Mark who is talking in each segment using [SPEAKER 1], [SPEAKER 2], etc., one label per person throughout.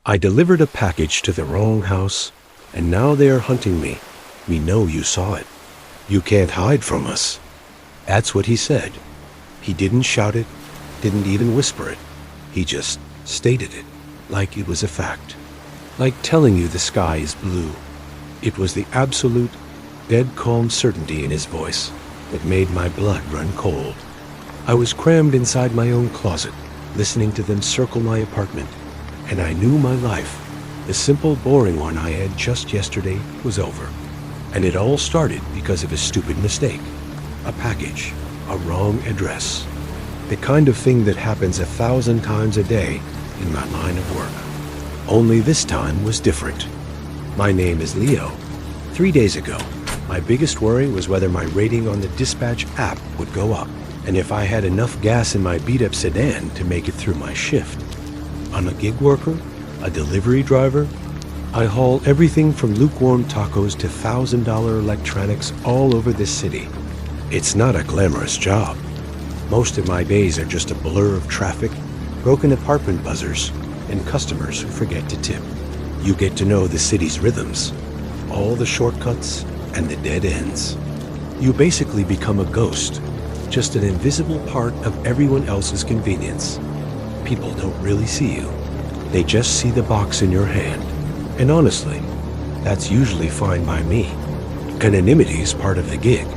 [SPEAKER 1] I delivered a package to the wrong house, and now they are hunting me. We know you saw it. You can't hide from us. That's what he said. He didn't shout it, didn't even whisper it. He just stated it, like it was a fact. Like telling you the sky is blue. It was the absolute, dead calm certainty in his voice that made my blood run cold. I was crammed inside my own closet, listening to them circle my apartment, and I knew my life, the simple, boring one I had just yesterday, was over. And it all started because of a stupid mistake. A package, a wrong address. The kind of thing that happens 1,000 times a day in my line of work. Only this time was different. My name is Leo. 3 days ago, my biggest worry was whether my rating on the dispatch app would go up, and if I had enough gas in my beat-up sedan to make it through my shift. I'm a gig worker, a delivery driver. I haul everything from lukewarm tacos to $1,000 electronics all over this city. It's not a glamorous job. Most of my days are just a blur of traffic, broken apartment buzzers, and customers who forget to tip. You get to know the city's rhythms, all the shortcuts and the dead ends. You basically become a ghost, just an invisible part of everyone else's convenience. People don't really see you. They just see the box in your hand. And honestly, that's usually fine by me. Anonymity is part of the gig.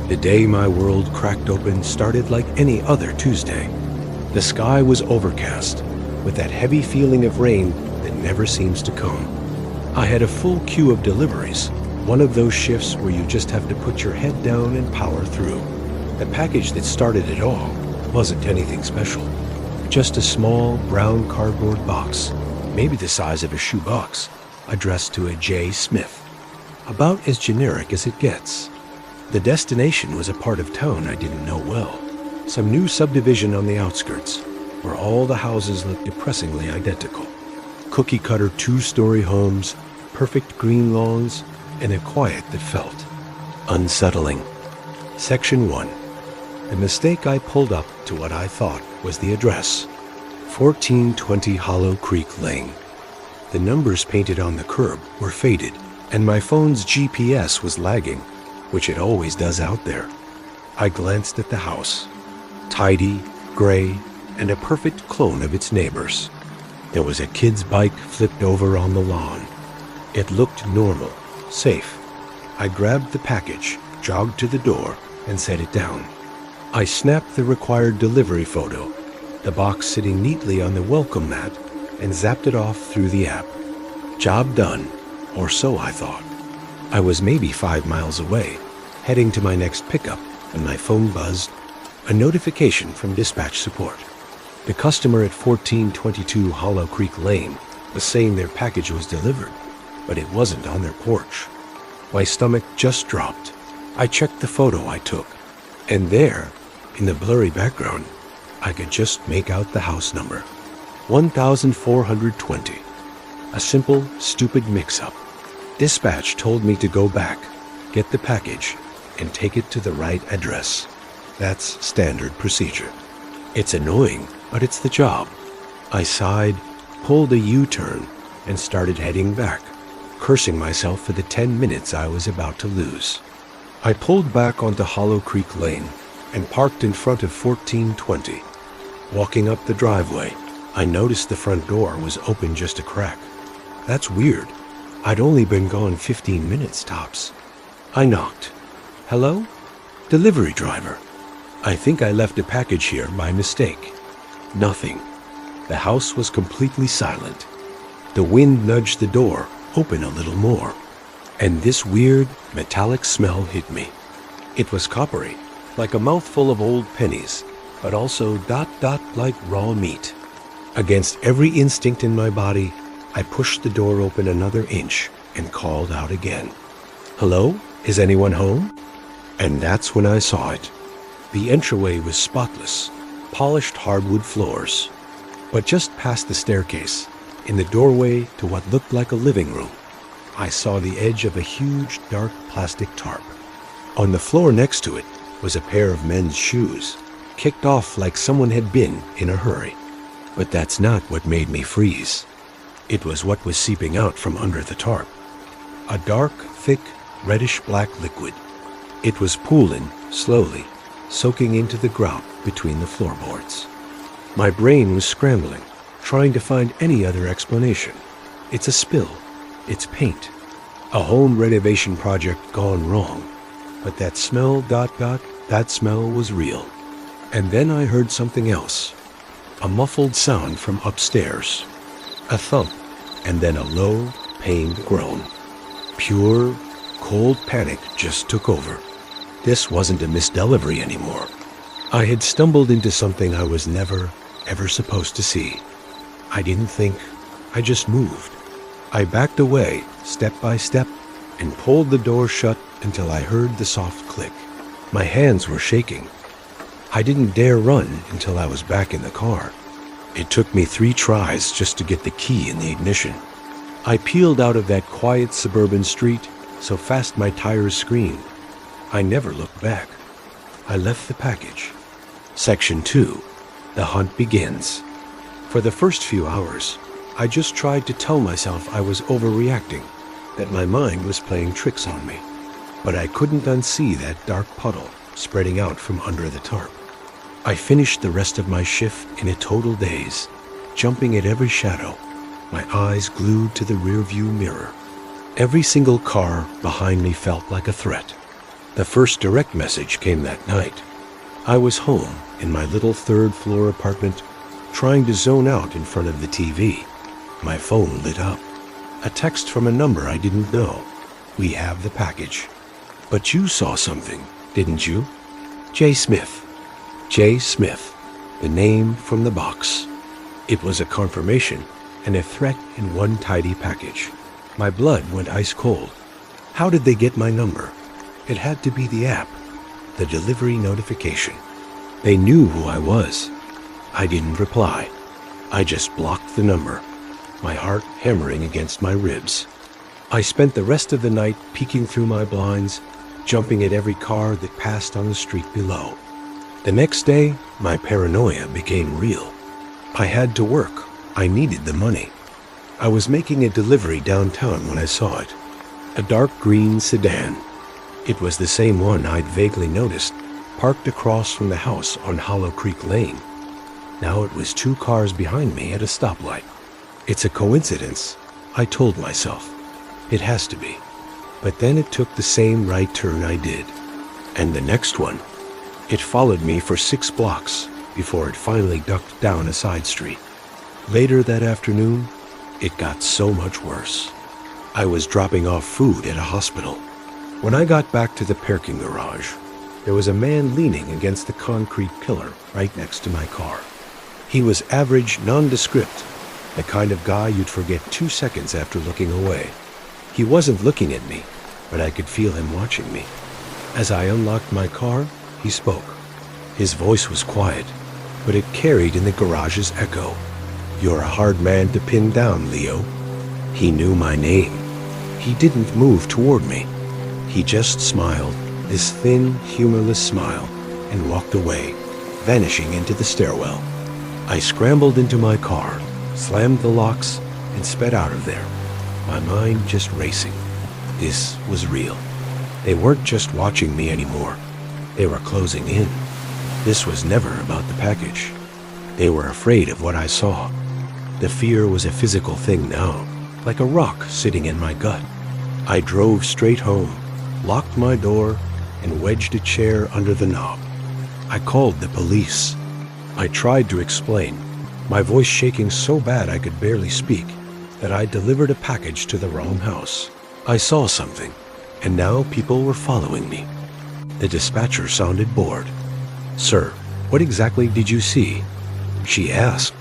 [SPEAKER 1] The day my world cracked open started like any other Tuesday. The sky was overcast, with that heavy feeling of rain that never seems to come. I had a full queue of deliveries, one of those shifts where you just have to put your head down and power through. The package that started it all wasn't anything special. Just a small brown cardboard box, maybe the size of a shoebox, addressed to a J. Smith. About as generic as it gets. The destination was a part of town I didn't know well. Some new subdivision on the outskirts, where all the houses looked depressingly identical. Cookie-cutter two-story homes, perfect green lawns, and a quiet that felt unsettling. Section 1. The mistake I pulled up to what I thought was the address. 1420 Hollow Creek Lane. The numbers painted on the curb were faded, and my phone's GPS was lagging, which it always does out there. I glanced at the house. Tidy, gray, and a perfect clone of its neighbors. There was a kid's bike flipped over on the lawn. It looked normal, safe. I grabbed the package, jogged to the door, and set it down. I snapped the required delivery photo, the box sitting neatly on the welcome mat, and zapped it off through the app. Job done, or so I thought. I was maybe 5 miles away, heading to my next pickup, when my phone buzzed. A notification from dispatch support. The customer at 1422 Hollow Creek Lane was saying their package was delivered, but it wasn't on their porch. My stomach just dropped. I checked the photo I took, and there, in the blurry background, I could just make out the house number. 1420. A simple, stupid mix-up. Dispatch told me to go back, get the package, and take it to the right address. That's standard procedure. It's annoying, but it's the job. I sighed, pulled a U-turn, and started heading back, cursing myself for the 10 minutes I was about to lose. I pulled back onto Hollow Creek Lane and parked in front of 1420. Walking up the driveway, I noticed the front door was open just a crack. That's weird. I'd only been gone 15 minutes tops. I knocked. Hello? Delivery driver. I think I left a package here by mistake. Nothing. The house was completely silent. The wind nudged the door open a little more, and this weird, metallic smell hit me. It was coppery, like a mouthful of old pennies, but also dot like raw meat. Against every instinct in my body, I pushed the door open another inch and called out again. Hello? Is anyone home? And that's when I saw it. The entryway was spotless, polished hardwood floors. But just past the staircase, in the doorway to what looked like a living room, I saw the edge of a huge, dark plastic tarp. On the floor next to it was a pair of men's shoes, kicked off like someone had been in a hurry. But that's not what made me freeze. It was what was seeping out from under the tarp. A dark, thick, reddish-black liquid. It was pooling, slowly, soaking into the grout between the floorboards. My brain was scrambling, trying to find any other explanation. It's a spill. It's paint. A home renovation project gone wrong. But that smell, that smell was real. And then I heard something else. A muffled sound from upstairs. A thump, and then a low, pained groan. Pure, cold panic just took over. This wasn't a misdelivery anymore. I had stumbled into something I was never, ever supposed to see. I didn't think. I just moved. I backed away, step by step, and pulled the door shut until I heard the soft click. My hands were shaking. I didn't dare run until I was back in the car. It took me 3 tries just to get the key in the ignition. I peeled out of that quiet suburban street so fast my tires screamed. I never looked back. I left the package. Section 2. The hunt begins. For the first few hours, I just tried to tell myself I was overreacting, that my mind was playing tricks on me. But I couldn't unsee that dark puddle spreading out from under the tarp. I finished the rest of my shift in a total daze, jumping at every shadow, my eyes glued to the rearview mirror. Every single car behind me felt like a threat. The first direct message came that night. I was home in my little 3rd-floor apartment, trying to zone out in front of the TV. My phone lit up. A text from a number I didn't know. We have the package. But you saw something, didn't you? J. Smith. J. Smith, the name from the box. It was a confirmation and a threat in one tidy package. My blood went ice cold. How did they get my number? It had to be the app, the delivery notification. They knew who I was. I didn't reply. I just blocked the number, my heart hammering against my ribs. I spent the rest of the night peeking through my blinds, jumping at every car that passed on the street below. The next day, my paranoia became real. I had to work. I needed the money. I was making a delivery downtown when I saw it. A dark green sedan. It was the same one I'd vaguely noticed, parked across from the house on Hollow Creek Lane. Now it was 2 cars behind me at a stoplight. It's a coincidence, I told myself. It has to be. But then it took the same right turn I did. And the next one. It followed me for 6 blocks before it finally ducked down a side street. Later that afternoon, it got so much worse. I was dropping off food at a hospital. When I got back to the parking garage, there was a man leaning against the concrete pillar right next to my car. He was average, nondescript, the kind of guy you'd forget 2 seconds after looking away. He wasn't looking at me, but I could feel him watching me. As I unlocked my car, he spoke. His voice was quiet, but it carried in the garage's echo. "You're a hard man to pin down, Leo." He knew my name. He didn't move toward me. He just smiled, this thin, humorless smile, and walked away, vanishing into the stairwell. I scrambled into my car, slammed the locks, and sped out of there, my mind just racing. This was real. They weren't just watching me anymore. They were closing in. This was never about the package. They were afraid of what I saw. The fear was a physical thing now, like a rock sitting in my gut. I drove straight home, locked my door, and wedged a chair under the knob. I called the police. I tried to explain, my voice shaking so bad I could barely speak, that I delivered a package to the wrong house. I saw something, and now people were following me. The dispatcher sounded bored. "Sir, what exactly did you see?" she asked.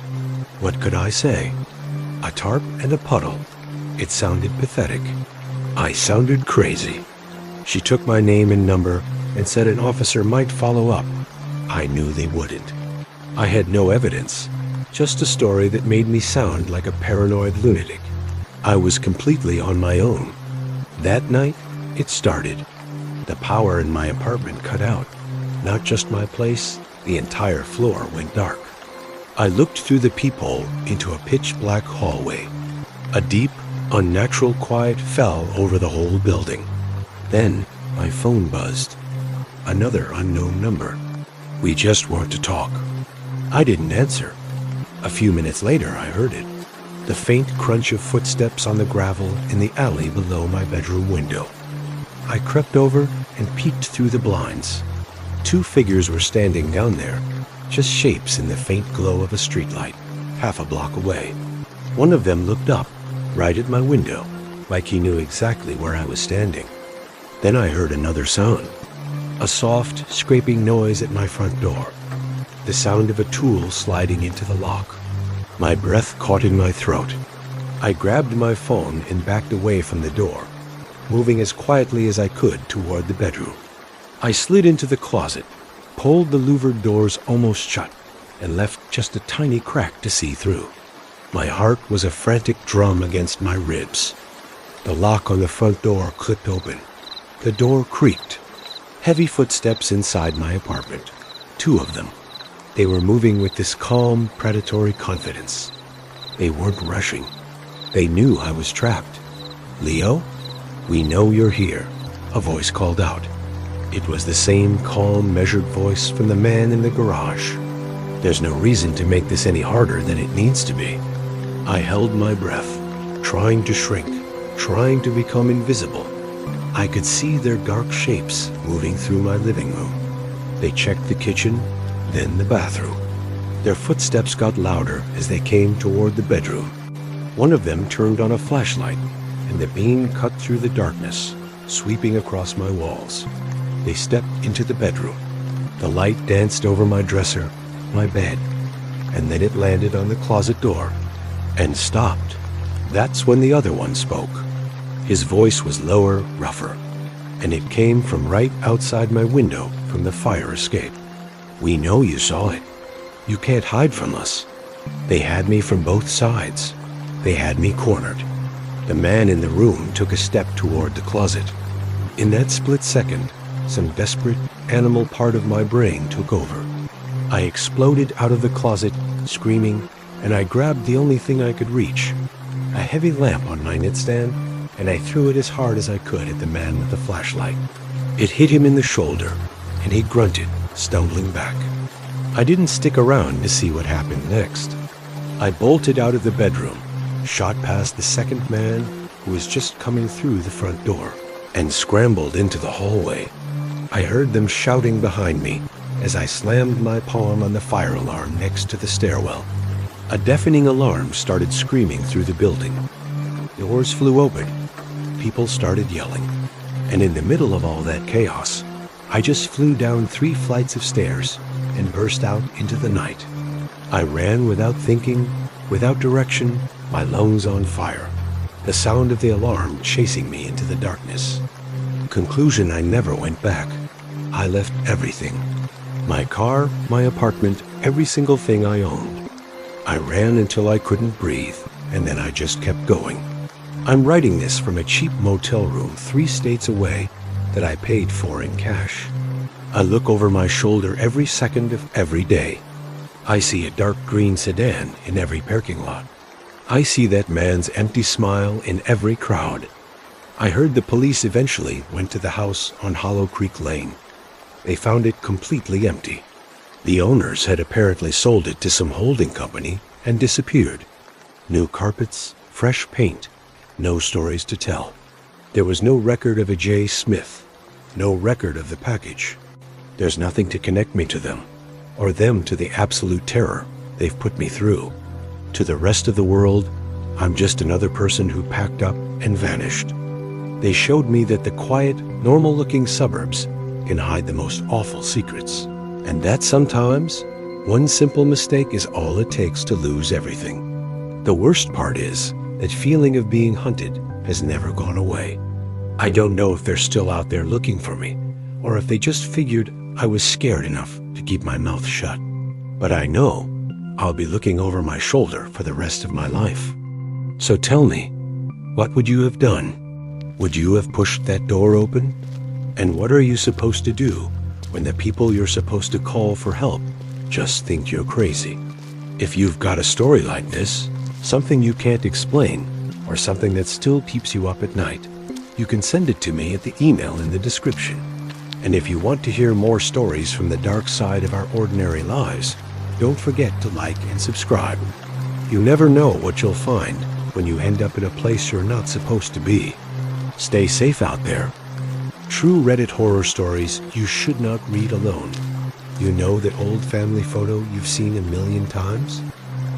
[SPEAKER 1] What could I say? A tarp and a puddle. It sounded pathetic. I sounded crazy. She took my name and number and said an officer might follow up. I knew they wouldn't. I had no evidence, just a story that made me sound like a paranoid lunatic. I was completely on my own. That night, it started. The power in my apartment cut out. Not just my place, the entire floor went dark. I looked through the peephole into a pitch-black hallway. A deep, unnatural quiet fell over the whole building. Then my phone buzzed. Another unknown number. We just weren't to talk. I didn't answer. A few minutes later, I heard it. The faint crunch of footsteps on the gravel in the alley below my bedroom window. I crept over and peeked through the blinds. 2 figures were standing down there, just shapes in the faint glow of a streetlight, half a block away. One of them looked up, right at my window, like he knew exactly where I was standing. Then I heard another sound. A soft, scraping noise at my front door. The sound of a tool sliding into the lock. My breath caught in my throat. I grabbed my phone and backed away from the door, moving as quietly as I could toward the bedroom. I slid into the closet, pulled the louvered doors almost shut, and left just a tiny crack to see through. My heart was a frantic drum against my ribs. The lock on the front door clicked open. The door creaked. Heavy footsteps inside my apartment. 2 of them. They were moving with this calm, predatory confidence. They weren't rushing. They knew I was trapped. "Leo, we know you're here," a voice called out. It was the same calm, measured voice from the man in the garage. There's no reason to make this any harder than it needs to be. I held my breath, trying to shrink, trying to become invisible. I could see their dark shapes moving through my living room. They checked the kitchen, then the bathroom. Their footsteps got louder as they came toward the bedroom. One of them turned on a flashlight, and the beam cut through the darkness, sweeping across my walls. They stepped into the bedroom. The light danced over my dresser, my bed, and then it landed on the closet door and stopped. That's when the other one spoke. His voice was lower, rougher, and it came from right outside my window from the fire escape. "We know you saw it. You can't hide from us." They had me from both sides. They had me cornered. The man in the room took a step toward the closet. In that split second, some desperate animal part of my brain took over. I exploded out of the closet, screaming, and I grabbed the only thing I could reach, a heavy lamp on my nightstand, and I threw it as hard as I could at the man with the flashlight. It hit him in the shoulder, and he grunted, stumbling back. I didn't stick around to see what happened next. I bolted out of the bedroom, shot past the second man who was just coming through the front door, and scrambled into the hallway. I heard them shouting behind me as I slammed my palm on the fire alarm next to the stairwell. A deafening alarm started screaming through the building. Doors flew open. People started yelling. And in the middle of all that chaos, I just flew down 3 flights of stairs and burst out into the night. I ran without thinking, without direction, my lungs on fire, the sound of the alarm chasing me into the darkness. Conclusion: I never went back. I left everything. My car, my apartment, every single thing I owned. I ran until I couldn't breathe, and then I just kept going. I'm writing this from a cheap motel room 3 states away that I paid for in cash. I look over my shoulder every second of every day. I see a dark green sedan in every parking lot. I see that man's empty smile in every crowd. I heard the police eventually went to the house on Hollow Creek Lane. They found it completely empty. The owners had apparently sold it to some holding company and disappeared. New carpets, fresh paint, no stories to tell. There was no record of a J. Smith, no record of the package. There's nothing to connect me to them, or them to the absolute terror they've put me through. To the rest of the world, I'm just another person who packed up and vanished. They showed me that the quiet, normal-looking suburbs can hide the most awful secrets, and that sometimes one simple mistake is all it takes to lose everything. The worst part is that feeling of being hunted has never gone away. I don't know if they're still out there looking for me, or if they just figured I was scared enough to keep my mouth shut. But I know I'll be looking over my shoulder for the rest of my life. So tell me, what would you have done? Would you have pushed that door open? And what are you supposed to do when the people you're supposed to call for help just think you're crazy? If you've got a story like this, something you can't explain, or something that still keeps you up at night, you can send it to me at the email in the description. And if you want to hear more stories from the dark side of our ordinary lives, don't forget to like and subscribe. You never know what you'll find when you end up in a place you're not supposed to be. Stay safe out there. True Reddit horror stories you should not read alone. You know that old family photo you've seen a million times?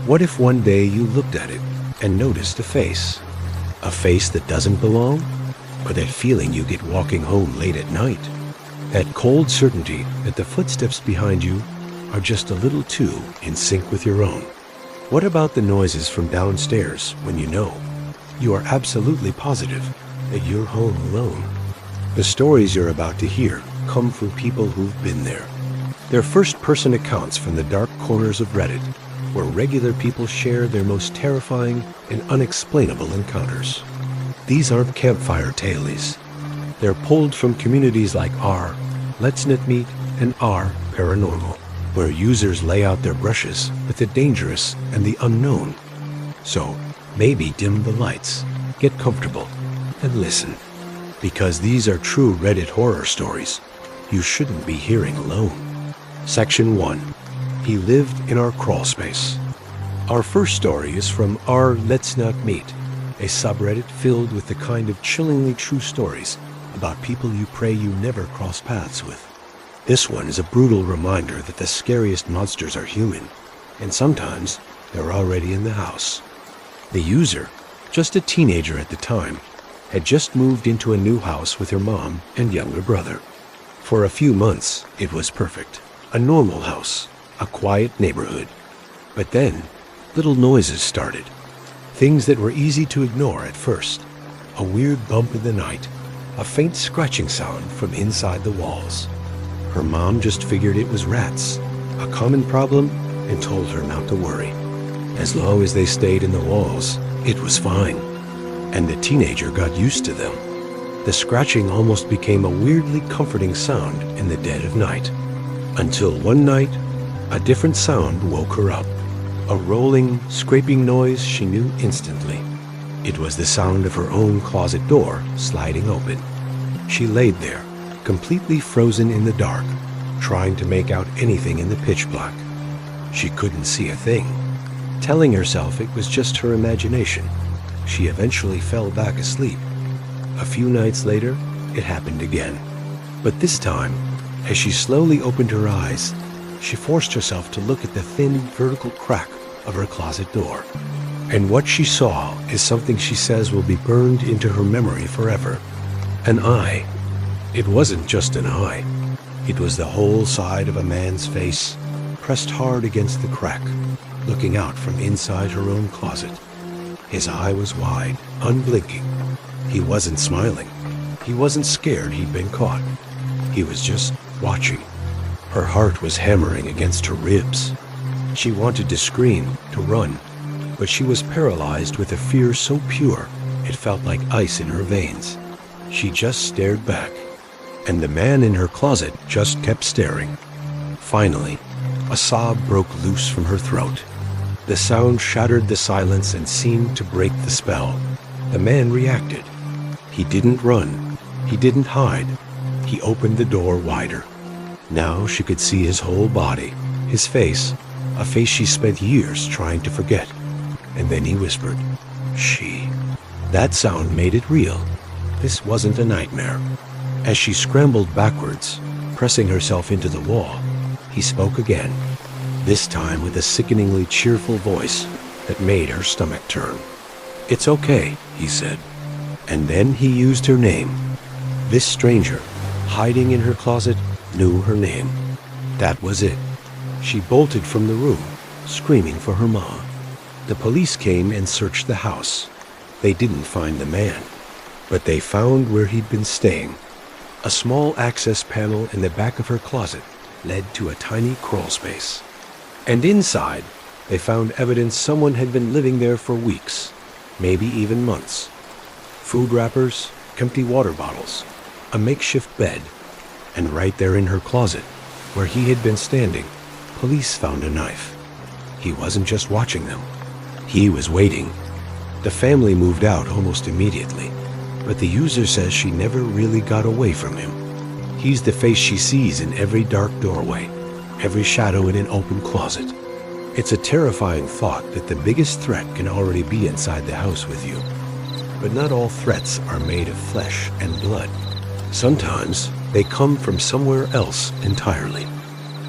[SPEAKER 1] What if one day you looked at it and noticed a face? A face that doesn't belong? Or that feeling you get walking home late at night? That cold certainty that the footsteps behind you are just a little too in sync with your own. What about the noises from downstairs when you know, you are absolutely positive that you're home alone? The stories you're about to hear come from people who've been there. They're first-person accounts from the dark corners of Reddit, where regular people share their most terrifying and unexplainable encounters. These aren't campfire tales. They're pulled from communities like r, Let's Knit Meet, and r Paranormal, where users lay out their brushes with the dangerous and the unknown. So, maybe dim the lights, get comfortable, and listen. Because these are true Reddit horror stories you shouldn't be hearing alone. Section 1. He lived in our crawl space. Our first story is from r Let's Not Meet, a subreddit filled with the kind of chillingly true stories about people you pray you never cross paths with. This one is a brutal reminder that the scariest monsters are human, and sometimes they're already in the house. The user, just a teenager at the time, had just moved into a new house with her mom and younger brother. For a few months, it was perfect. A normal house, a quiet neighborhood. But then, little noises started. Things that were easy to ignore at first. A weird bump in the night, a faint scratching sound from inside the walls. Her mom just figured it was rats, a common problem, and told her not to worry. As long as they stayed in the walls, it was fine. And the teenager got used to them. The scratching almost became a weirdly comforting sound in the dead of night. Until one night, a different sound woke her up. A rolling, scraping noise she knew instantly. It was the sound of her own closet door sliding open. She laid there, completely frozen in the dark, trying to make out anything in the pitch black. She couldn't see a thing. Telling herself it was just her imagination, she eventually fell back asleep. A few nights later, it happened again. But this time, as she slowly opened her eyes, she forced herself to look at the thin, vertical crack of her closet door. And what she saw is something she says will be burned into her memory forever. An eye. It wasn't just an eye. It was the whole side of a man's face, pressed hard against the crack, looking out from inside her own closet. His eye was wide, unblinking. He wasn't smiling. He wasn't scared he'd been caught. He was just watching. Her heart was hammering against her ribs. She wanted to scream, to run, but she was paralyzed with a fear so pure it felt like ice in her veins. She just stared back, and the man in her closet just kept staring. Finally, a sob broke loose from her throat. The sound shattered the silence and seemed to break the spell. The man reacted. He didn't run. He didn't hide. He opened the door wider. Now she could see his whole body, his face, a face she spent years trying to forget. And then he whispered, "She." That sound made it real. This wasn't a nightmare. As she scrambled backwards, pressing herself into the wall, he spoke again, this time with a sickeningly cheerful voice that made her stomach turn. "It's okay," he said. And then he used her name. This stranger, hiding in her closet, knew her name. That was it. She bolted from the room, screaming for her mom. The police came and searched the house. They didn't find the man, but they found where he'd been staying. A small access panel in the back of her closet led to a tiny crawl space. And inside, they found evidence someone had been living there for weeks, maybe even months. Food wrappers, empty water bottles, a makeshift bed, and right there in her closet, where he had been standing, police found a knife. He wasn't just watching them. He was waiting. The family moved out almost immediately, but the user says she never really got away from him. He's the face she sees in every dark doorway, every shadow in an open closet. It's a terrifying thought that the biggest threat can already be inside the house with you. But not all threats are made of flesh and blood. Sometimes they come from somewhere else entirely,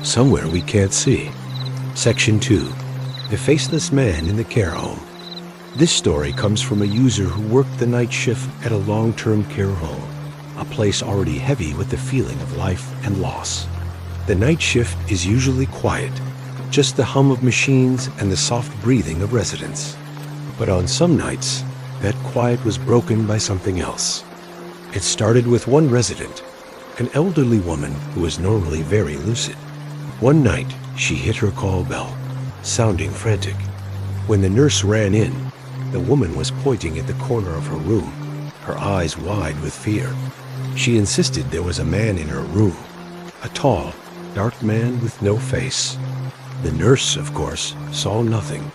[SPEAKER 1] somewhere we can't see. Section 2. The Faceless Man in the Care Home. This story comes from a user who worked the night shift at a long-term care home, a place already heavy with the feeling of life and loss. The night shift is usually quiet, just the hum of machines and the soft breathing of residents. But on some nights, that quiet was broken by something else. It started with one resident, an elderly woman who was normally very lucid. One night, she hit her call bell, sounding frantic. When the nurse ran in, the woman was pointing at the corner of her room, her eyes wide with fear. She insisted there was a man in her room, a tall, dark man with no face. The nurse, of course, saw nothing.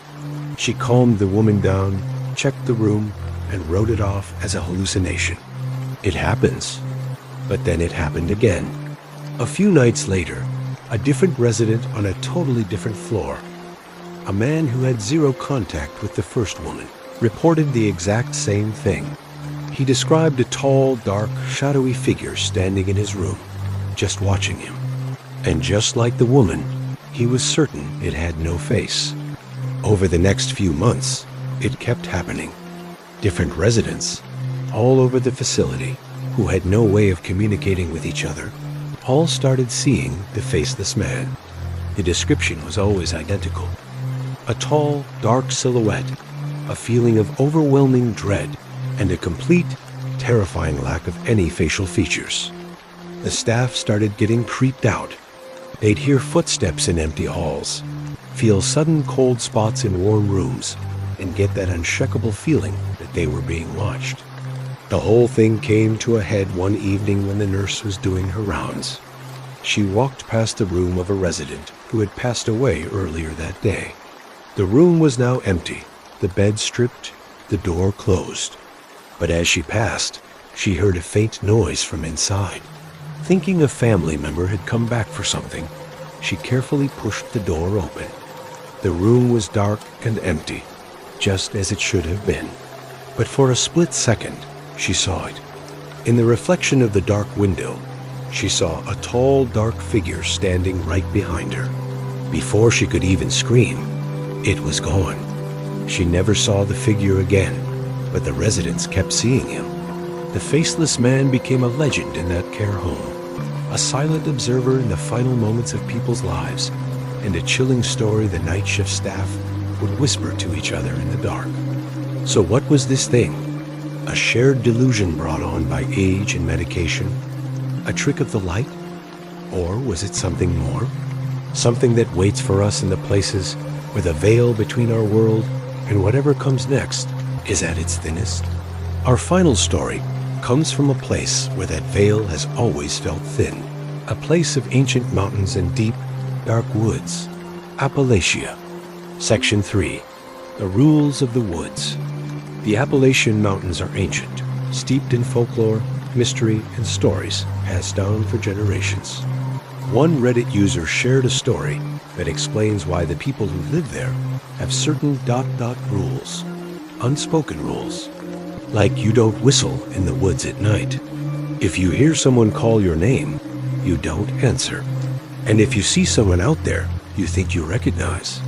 [SPEAKER 1] She calmed the woman down, checked the room, and wrote it off as a hallucination. It happens. But then it happened again. A few nights later, a different resident on a totally different floor, a man who had zero contact with the first woman, reported the exact same thing. He described a tall, dark, shadowy figure standing in his room, just watching him. And just like the woman, he was certain it had no face. Over the next few months, it kept happening. Different residents, all over the facility, who had no way of communicating with each other, all started seeing the faceless man. The description was always identical. A tall, dark silhouette, a feeling of overwhelming dread, and a complete, terrifying lack of any facial features. The staff started getting creeped out. They'd hear footsteps in empty halls, feel sudden cold spots in warm rooms, and get that unshakable feeling that they were being watched. The whole thing came to a head one evening when the nurse was doing her rounds. She walked past the room of a resident who had passed away earlier that day. The room was now empty, the bed stripped, the door closed. But as she passed, she heard a faint noise from inside. Thinking a family member had come back for something, she carefully pushed the door open. The room was dark and empty, just as it should have been. But for a split second, she saw it. In the reflection of the dark window, she saw a tall, dark figure standing right behind her. Before she could even scream, it was gone. She never saw the figure again, but the residents kept seeing him. The faceless man became a legend in that care home, a silent observer in the final moments of people's lives, and a chilling story the night shift staff would whisper to each other in the dark. So what was this thing? A shared delusion brought on by age and medication? A trick of the light? Or was it something more? Something that waits for us in the places where the veil between our world and whatever comes next is at its thinnest? Our final story comes from a place where that veil has always felt thin. A place of ancient mountains and deep, dark woods. Appalachia. Section 3. The Rules of the Woods. The Appalachian Mountains are ancient, steeped in folklore, mystery, and stories passed down for generations. One Reddit user shared a story that explains why the people who live there have certain ... rules, unspoken rules. Like you don't whistle in the woods at night. If you hear someone call your name, you don't answer. And if you see someone out there you think you recognize,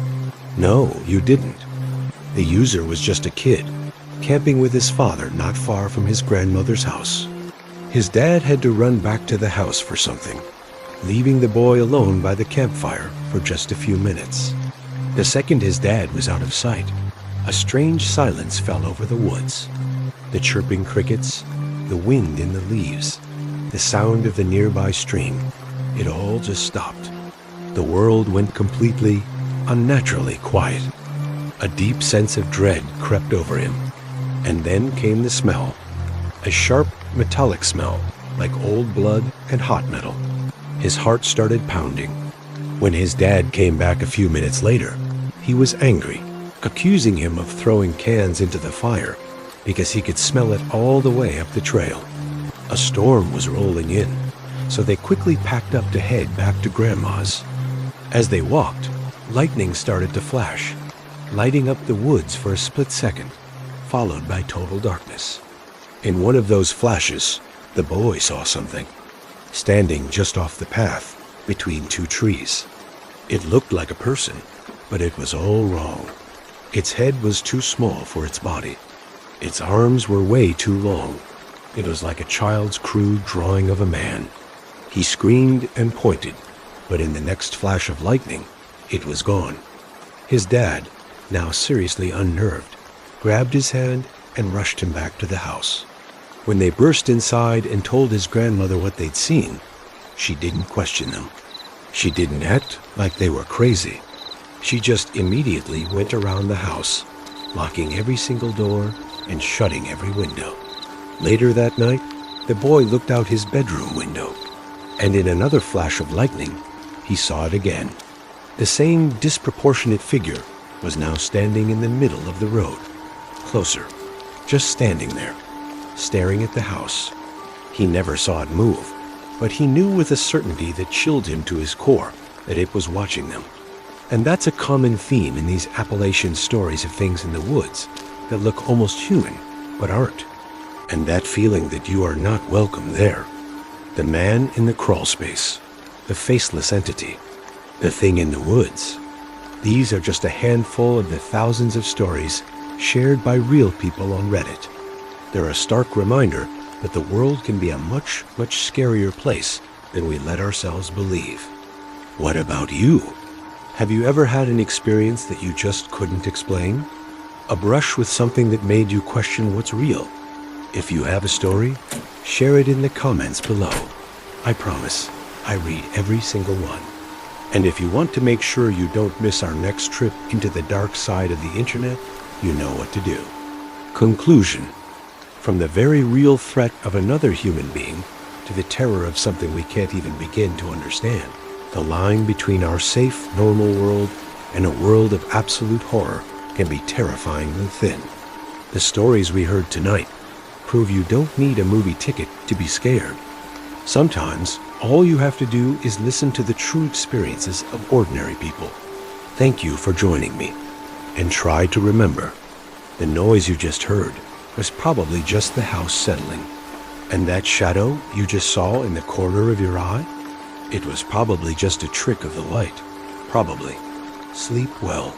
[SPEAKER 1] no, you didn't. The user was just a kid, camping with his father not far from his grandmother's house. His dad had to run back to the house for something, leaving the boy alone by the campfire for just a few minutes. The second his dad was out of sight, a strange silence fell over the woods. The chirping crickets, the wind in the leaves, the sound of the nearby stream, it all just stopped. The world went completely, unnaturally quiet. A deep sense of dread crept over him. And then came the smell, a sharp, metallic smell, like old blood and hot metal. His heart started pounding. When his dad came back a few minutes later, he was angry, accusing him of throwing cans into the fire because he could smell it all the way up the trail. A storm was rolling in, so they quickly packed up to head back to Grandma's. As they walked, lightning started to flash, lighting up the woods for a split second, followed by total darkness. In one of those flashes, the boy saw something, standing just off the path between two trees. It looked like a person, but it was all wrong. Its head was too small for its body. Its arms were way too long. It was like a child's crude drawing of a man. He screamed and pointed, but in the next flash of lightning, it was gone. His dad, now seriously unnerved, grabbed his hand and rushed him back to the house. When they burst inside and told his grandmother what they'd seen, she didn't question them. She didn't act like they were crazy. She just immediately went around the house, locking every single door and shutting every window. Later that night, the boy looked out his bedroom window, and in another flash of lightning, he saw it again. The same disproportionate figure was now standing in the middle of the road, closer, just standing there, staring at the house. He never saw it move, but he knew with a certainty that chilled him to his core that it was watching them. And that's a common theme in these Appalachian stories of things in the woods that look almost human, but aren't. And that feeling that you are not welcome there. The man in the crawl space, the faceless entity, the thing in the woods. These are just a handful of the thousands of stories shared by real people on Reddit. They're a stark reminder that the world can be a much, much scarier place than we let ourselves believe. What about you? Have you ever had an experience that you just couldn't explain? A brush with something that made you question what's real? If you have a story, share it in the comments below. I promise, I read every single one. And if you want to make sure you don't miss our next trip into the dark side of the internet, you know what to do. Conclusion. From the very real threat of another human being to the terror of something we can't even begin to understand, the line between our safe, normal world and a world of absolute horror can be terrifyingly thin. The stories we heard tonight prove you don't need a movie ticket to be scared. Sometimes, all you have to do is listen to the true experiences of ordinary people. Thank you for joining me. And try to remember, the noise you just heard was probably just the house settling. And that shadow you just saw in the corner of your eye? It was probably just a trick of the light. Probably. Sleep well.